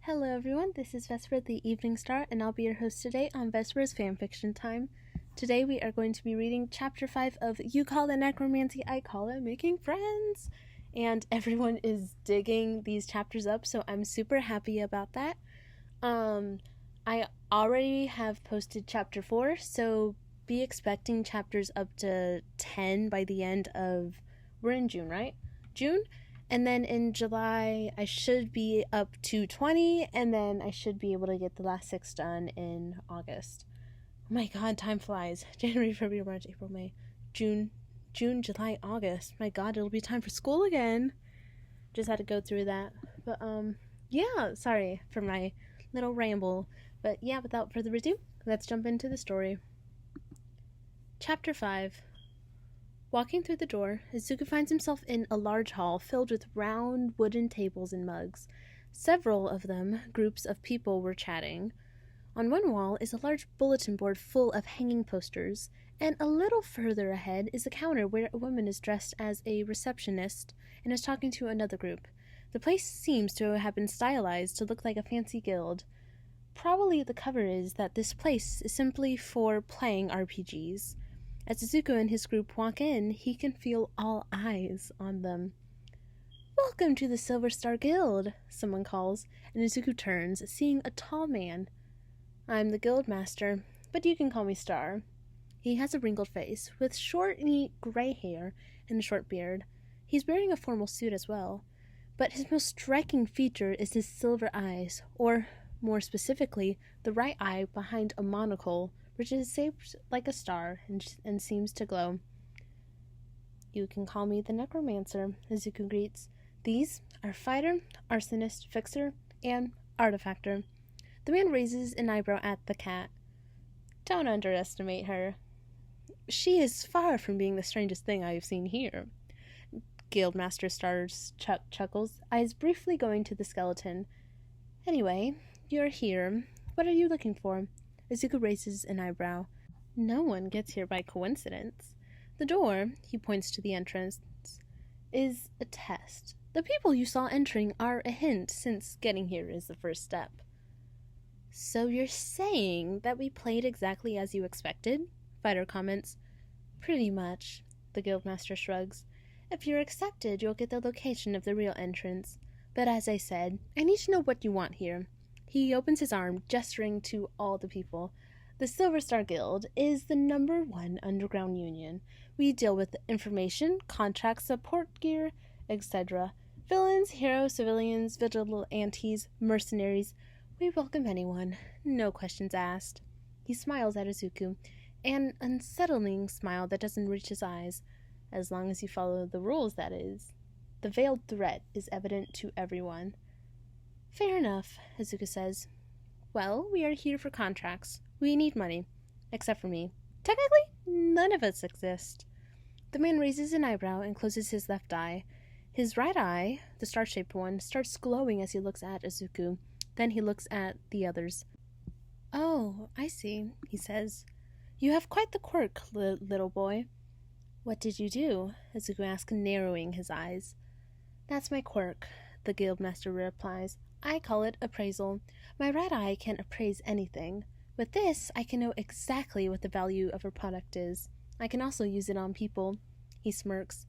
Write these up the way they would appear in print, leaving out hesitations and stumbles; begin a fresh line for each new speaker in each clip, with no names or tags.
Hello everyone, this is Vesper the Evening Star, and I'll be your host today on Vesper's Fanfiction Time. Today we are going to be reading Chapter 5 of You Call It Necromancy, I Call It Making Friends. And everyone is digging these chapters up, so I'm super happy about that. I already have posted Chapter 4, so be expecting chapters up to 10 by the end of... We're in June, right? June? And then in July, I should be up to 20, and then I should be able to get the last 6 done in August. Oh my god, time flies. January, February, March, April, May, June, July, August. My god, it'll be time for school again. Just had to go through that. But, yeah, sorry for my little ramble. But yeah, without further ado, let's jump into the story. Chapter 5. Walking through the door, Izuku finds himself in a large hall filled with round wooden tables and mugs. Several of them, groups of people, were chatting. On one wall is a large bulletin board full of hanging posters, and a little further ahead is a counter where a woman is dressed as a receptionist and is talking to another group. The place seems to have been stylized to look like a fancy guild. Probably the cover is that this place is simply for playing RPGs. As Izuku and his group walk in, he can feel all eyes on them. "Welcome to the Silver Star Guild," someone calls, and Izuku turns, seeing a tall man. "I'm the guild master, but you can call me Star." He has a wrinkled face, with short, neat gray hair and a short beard. He's wearing a formal suit as well, but his most striking feature is his silver eyes, or, more specifically, the right eye behind a monocle, which is shaped like a star and seems to glow. "You can call me the Necromancer," Izuku greets. "These are Fighter, Arsonist, Fixer, and Artifactor." The man raises an eyebrow at the cat. "Don't underestimate her. She is far from being the strangest thing I have seen here." Guildmaster Star's chuckles, eyes briefly going to the skeleton. "Anyway, you're here. What are you looking for?" Izuku raises an eyebrow. No one gets here by coincidence. The door, he points to the entrance, is a test. The people you saw entering are a hint, since getting here is the first step. "So you're saying that we played exactly as you expected?" Fighter comments. "Pretty much," the guildmaster shrugs. "If you're accepted, you'll get the location of the real entrance. But as I said, I need to know what you want here." He opens his arm, gesturing to all the people. "The Silver Star Guild is the #1 underground union. We deal with information, contracts, support gear, etc. Villains, heroes, civilians, vigilantes, mercenaries. We welcome anyone. No questions asked." He smiles at Izuku, an unsettling smile that doesn't reach his eyes. As long as you follow the rules, that is. The veiled threat is evident to everyone. "Fair enough," Izuku says. "Well, we are here for contracts. We need money. Except for me. Technically, none of us exist." The man raises an eyebrow and closes his left eye. His right eye, the star-shaped one, starts glowing as he looks at Izuku. Then he looks at the others. "Oh, I see," he says. "You have quite the quirk, little boy." "What did you do?" Izuku asks, narrowing his eyes. "That's my quirk," the guildmaster replies. "I call it appraisal. My right eye can appraise anything. With this, I can know exactly what the value of a product is. I can also use it on people." He smirks.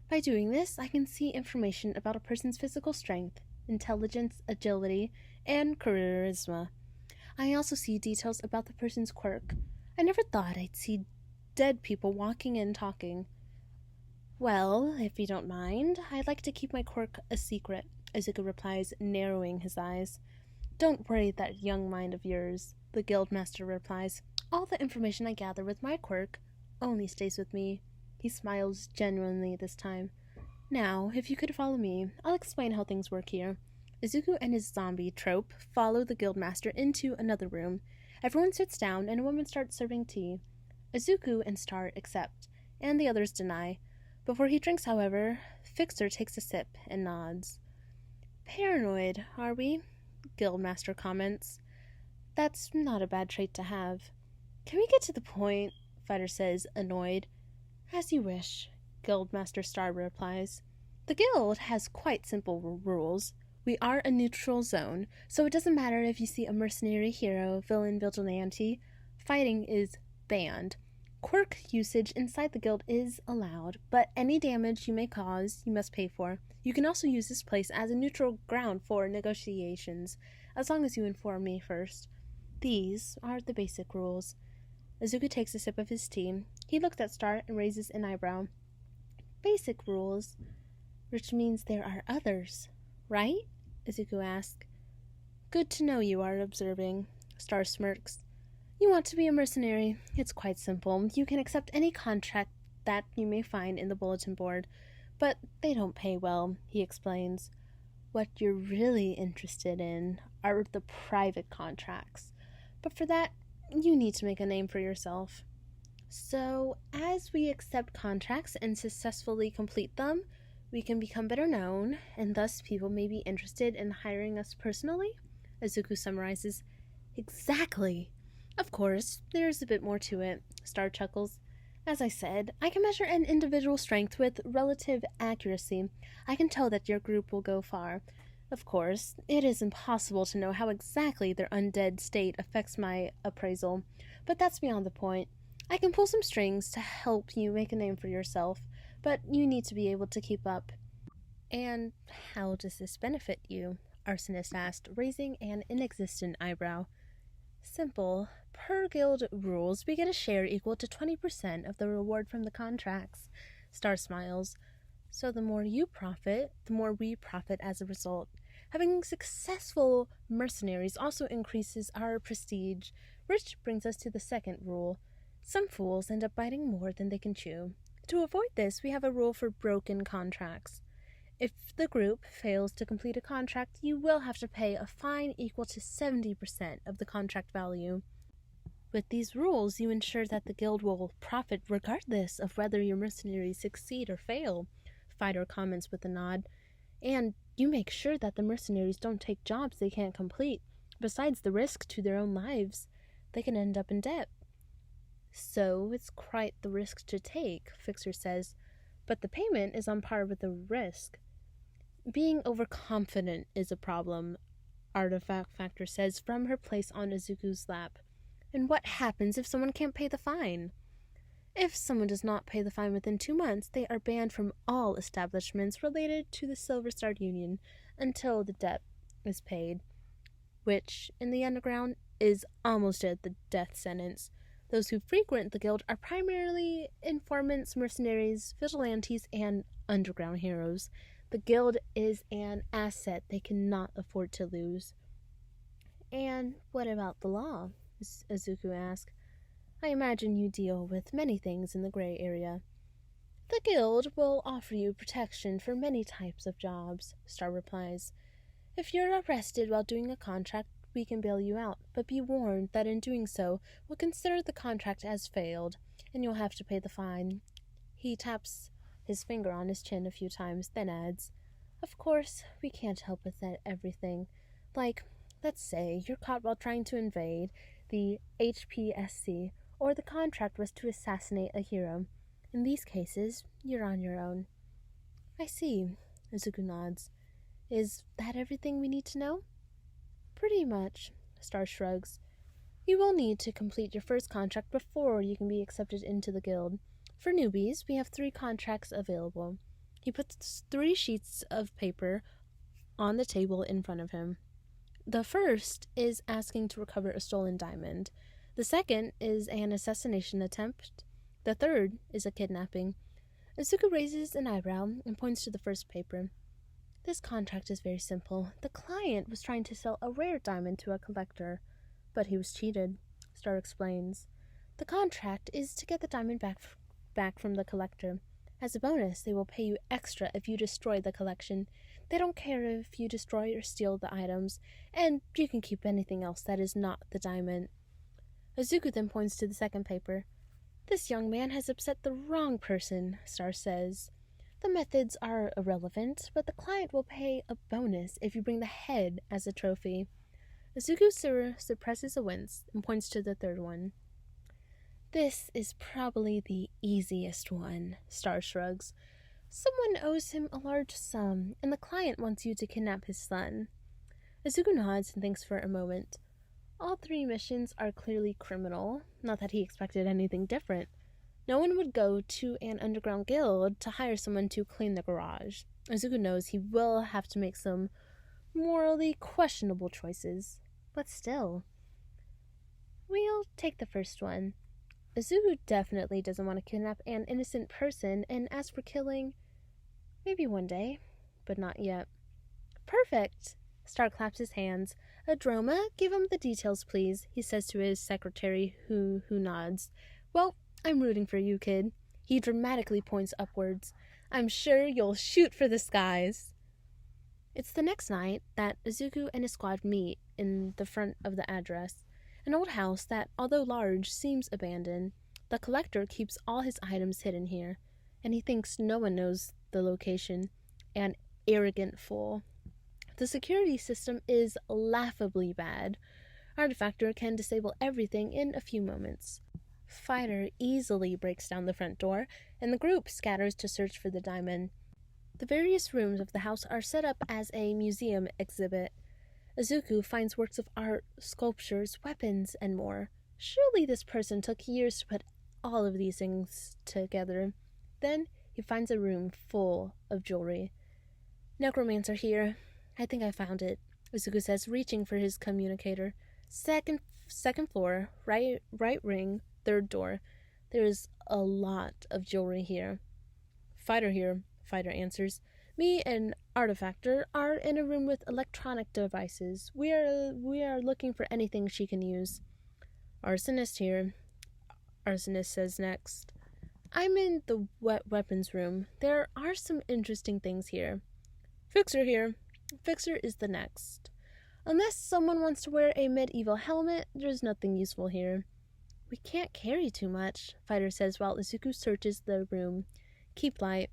"By doing this, I can see information about a person's physical strength, intelligence, agility, and charisma. I also see details about the person's quirk. I never thought I'd see dead people walking and talking." "Well, if you don't mind, I'd like to keep my quirk a secret," Izuku replies, narrowing his eyes. "Don't worry that young mind of yours," the guildmaster replies. "All the information I gather with my quirk only stays with me." He smiles genuinely this time. "Now, if you could follow me, I'll explain how things work here." Izuku and his zombie trope follow the guildmaster into another room. Everyone sits down and a woman starts serving tea. Izuku and Star accept, and the others deny. Before he drinks, however, Fixer takes a sip and nods. "Paranoid, are we?" Guildmaster comments. "That's not a bad trait to have." "Can we get to the point?" Fighter says, annoyed. "As you wish," Guildmaster Star replies. "The guild has quite simple rules. We are a neutral zone, so it doesn't matter if you see a mercenary, hero, villain, vigilante. Fighting is banned. Quirk usage inside the guild is allowed, but any damage you may cause, you must pay for. You can also use this place as a neutral ground for negotiations, as long as you inform me first. These are the basic rules. Izuku takes a sip of his tea. He looks at Star and raises an eyebrow. Basic rules, which means there are others, right? Izuku asks. Good to know you are observing. Star smirks. You want to be a mercenary? It's quite simple. You can accept any contract that you may find in the bulletin board, but they don't pay well, he explains. What you're really interested in are the private contracts, but for that, you need to make a name for yourself. So, as we accept contracts and successfully complete them, we can become better known, and thus people may be interested in hiring us personally? Izuku summarizes. Exactly. Of course, there's a bit more to it, Star chuckles. As I said, I can measure an individual's strength with relative accuracy. I can tell that your group will go far. Of course, it is impossible to know how exactly their undead state affects my appraisal, but that's beyond the point. I can pull some strings to help you make a name for yourself, but you need to be able to keep up. And how does this benefit you? Arsonist asked, raising an inexistent eyebrow. Simple. Per guild rules, we get a share equal to 20% of the reward from the contracts. Star smiles. So the more you profit, the more we profit as a result. Having successful mercenaries also increases our prestige, which brings us to the second rule. Some fools end up biting more than they can chew. To avoid this, we have a rule for broken contracts. If the group fails to complete a contract, you will have to pay a fine equal to 70% of the contract value. With these rules, you ensure that the guild will profit regardless of whether your mercenaries succeed or fail, Fighter comments with a nod. And you make sure that the mercenaries don't take jobs they can't complete. Besides the risk to their own lives, they can end up in debt. So it's quite the risk to take, Fixer says, but the payment is on par with the risk. Being overconfident is a problem, Artifact Factor says from her place on Izuku's lap. And what happens if someone can't pay the fine? If someone does not pay the fine within 2 months, they are banned from all establishments related to the Silver Star Union until the debt is paid, which, in the underground, is almost at the death sentence. Those who frequent the guild are primarily informants, mercenaries, vigilantes, and underground heroes. The guild is an asset they cannot afford to lose. And what about the law? Izuku asked. I imagine you deal with many things in the gray area. The guild will offer you protection for many types of jobs, Star replies. If you're arrested while doing a contract, we can bail you out, but be warned that in doing so, we'll consider the contract as failed, and you'll have to pay the fine. He taps his finger on his chin a few times, then adds, Of course, we can't help with everything. Like, let's say you're caught while trying to invade the HPSC, or the contract was to assassinate a hero. In these cases, you're on your own. I see, Izuku nods. Is that everything we need to know? Pretty much, Star shrugs. You will need to complete your first contract before you can be accepted into the guild. For newbies, we have 3 contracts available. He puts 3 sheets of paper on the table in front of him. The first is asking to recover a stolen diamond. The second is an assassination attempt. The third is a kidnapping. Izuku raises an eyebrow and points to the first paper. This contract is very simple. The client was trying to sell a rare diamond to a collector, but he was cheated, Star explains. The contract is to get the diamond back from the collector. As a bonus, they will pay you extra if you destroy the collection. They don't care if you destroy or steal the items, and you can keep anything else that is not the diamond. Izuku then points to the second paper. This young man has upset the wrong person, Star says. The methods are irrelevant, but the client will pay a bonus if you bring the head as a trophy. Izuku suppresses a wince and points to the third one. This is probably the easiest one, Star shrugs. Someone owes him a large sum, and the client wants you to kidnap his son. Izuku nods and thinks for a moment. All 3 missions are clearly criminal, not that he expected anything different. No one would go to an underground guild to hire someone to clean the garage. Izuku knows he will have to make some morally questionable choices, but still. We'll take the first one. Izuku definitely doesn't want to kidnap an innocent person, and as for killing, maybe one day, but not yet. Perfect! Star claps his hands. Adroma, give him the details, please, he says to his secretary, who nods. Well, I'm rooting for you, kid. He dramatically points upwards. I'm sure you'll shoot for the skies. It's the next night that Izuku and his squad meet in the front of the address. An old house that, although large, seems abandoned. The collector keeps all his items hidden here, and he thinks no one knows the location. An arrogant fool. The security system is laughably bad. Artifactor can disable everything in a few moments. Fighter easily breaks down the front door, and the group scatters to search for the diamond. The various rooms of the house are set up as a museum exhibit. Izuku finds works of art, sculptures, weapons, and more. Surely this person took years to put all of these things together. Then he finds a room full of jewelry. Necromancer here. I think I found it, Izuku says, reaching for his communicator. Second floor, right ring, 3rd door. There is a lot of jewelry here. Fighter here, Fighter answers. Me and Artifactor are in a room with electronic devices. We are looking for anything she can use. Arsonist here, Arsonist says next. I'm in the weapons room. There are some interesting things here. Fixer here. Fixer is the next. Unless someone wants to wear a medieval helmet, there's nothing useful here. We can't carry too much, Fighter says while Izuku searches the room. Keep light.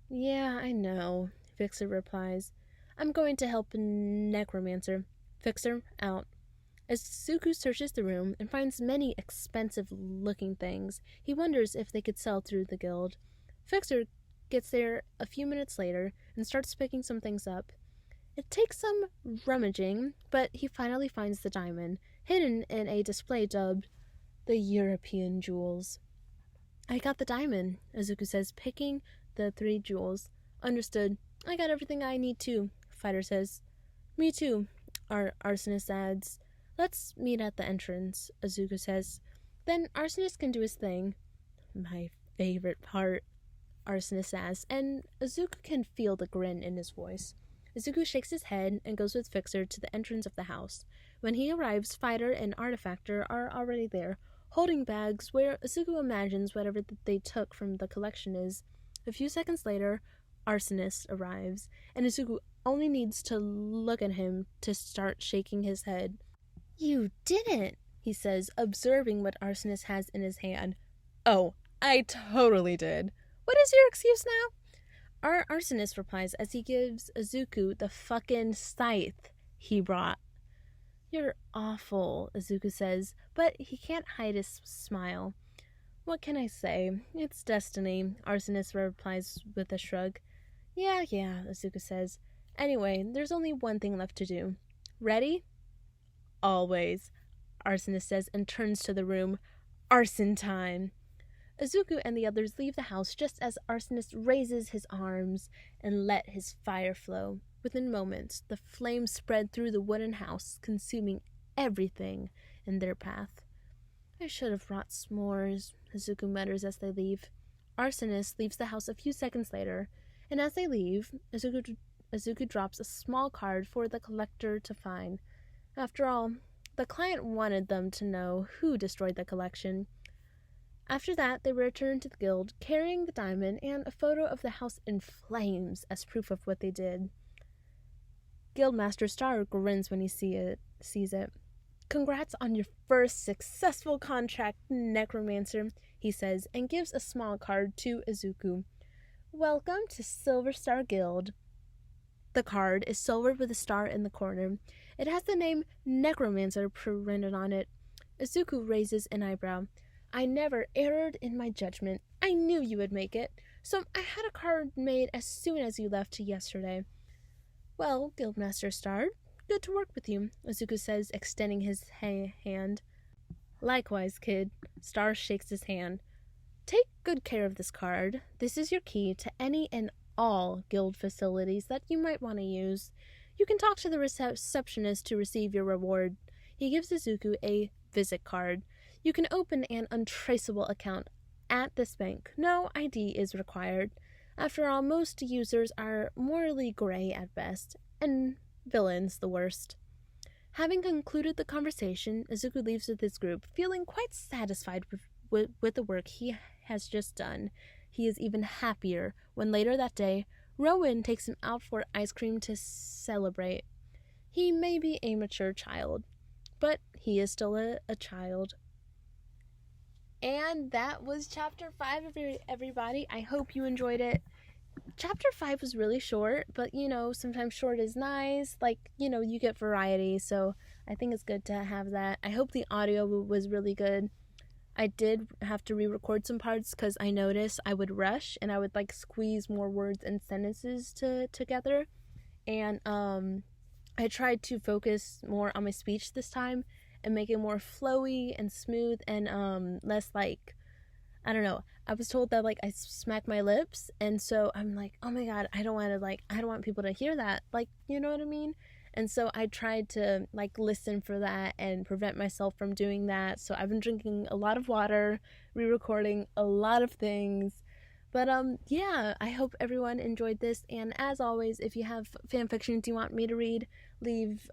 Yeah, I know, Fixer replies. I'm going to help Necromancer. Fixer, out. As Izuku searches the room and finds many expensive-looking things, he wonders if they could sell through the guild. Fixer gets there a few minutes later and starts picking some things up. It takes some rummaging, but he finally finds the diamond, hidden in a display dubbed the European Jewels. I got the diamond, Izuku says, picking the 3 jewels. Understood. I got everything I need too, Fighter says. Me too, Arsonist adds. Let's meet at the entrance, Izuku says. Then Arsonist can do his thing. My favorite part, Arsonist says, and Izuku can feel the grin in his voice. Izuku shakes his head and goes with Fixer to the entrance of the house. When he arrives, Fighter and Artifactor are already there, holding bags where Izuku imagines whatever they took from the collection is. A few seconds later, Arsonist arrives, and Izuku only needs to look at him to start shaking his head. You didn't, he says, observing what Arsonist has in his hand. Oh, I totally did. What is your excuse now? Our Arsonist replies as he gives Izuku the fucking scythe he brought. You're awful, Izuku says, but he can't hide his smile. What can I say? It's destiny, Arsonist replies with a shrug. Yeah, Izuku says. Anyway, there's only one thing left to do. Ready? Always, Arsonist says and turns to the room. Arson time! Izuku and the others leave the house just as Arsonist raises his arms and let his fire flow. Within moments, the flames spread through the wooden house, consuming everything in their path. I should have brought s'mores, Izuku mutters as they leave. Arsonist leaves the house a few seconds later, and as they leave, Izuku drops a small card for the collector to find. After all, the client wanted them to know who destroyed the collection. After that, they return to the guild, carrying the diamond and a photo of the house in flames as proof of what they did. Guildmaster Star grins when he sees it. Congrats on your first successful contract, Necromancer, he says, and gives a small card to Izuku. Welcome to Silver Star Guild. The card is silvered with a star in the corner. It has the name Necromancer printed on it. Izuku raises an eyebrow. I never erred in my judgment. I knew you would make it. So I had a card made as soon as you left yesterday. Well, Guildmaster Star, good to work with you, Izuku says, extending his hand. Likewise, kid. Star shakes his hand. Take good care of this card. This is your key to any and all guild facilities that you might want to use. You can talk to the receptionist to receive your reward. He gives Izuku a visit card. You can open an untraceable account at this bank. No ID is required. After all, most users are morally gray at best, and villains the worst. Having concluded the conversation, Izuku leaves with his group, feeling quite satisfied with the work he has just done. He is even happier when later that day, Rowan takes him out for ice cream to celebrate. He may be a mature child, but he is still a child. And that was chapter 5, everybody. I hope you enjoyed it. Chapter 5 was really short, but sometimes short is nice. You get variety, so I think it's good to have that. I hope the audio was really good. I did have to re-record some parts because I noticed I would rush and I would squeeze more words and sentences together. And I tried to focus more on my speech this time and make it more flowy and smooth and less I don't know. I was told that I smack my lips, and so I'm like, oh my god, I don't want people to hear that. You know what I mean? And so I tried to listen for that and prevent myself from doing that. So I've been drinking a lot of water, re-recording a lot of things. But yeah, I hope everyone enjoyed this. And as always, if you have fan fictions you want me to read, leave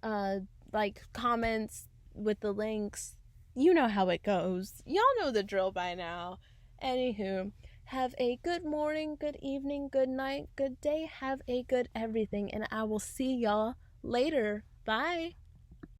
comments with the links. You know how it goes. Y'all know the drill by now. Anywho, have a good morning, good evening, good night, good day. Have a good everything, and I will see y'all later. Bye.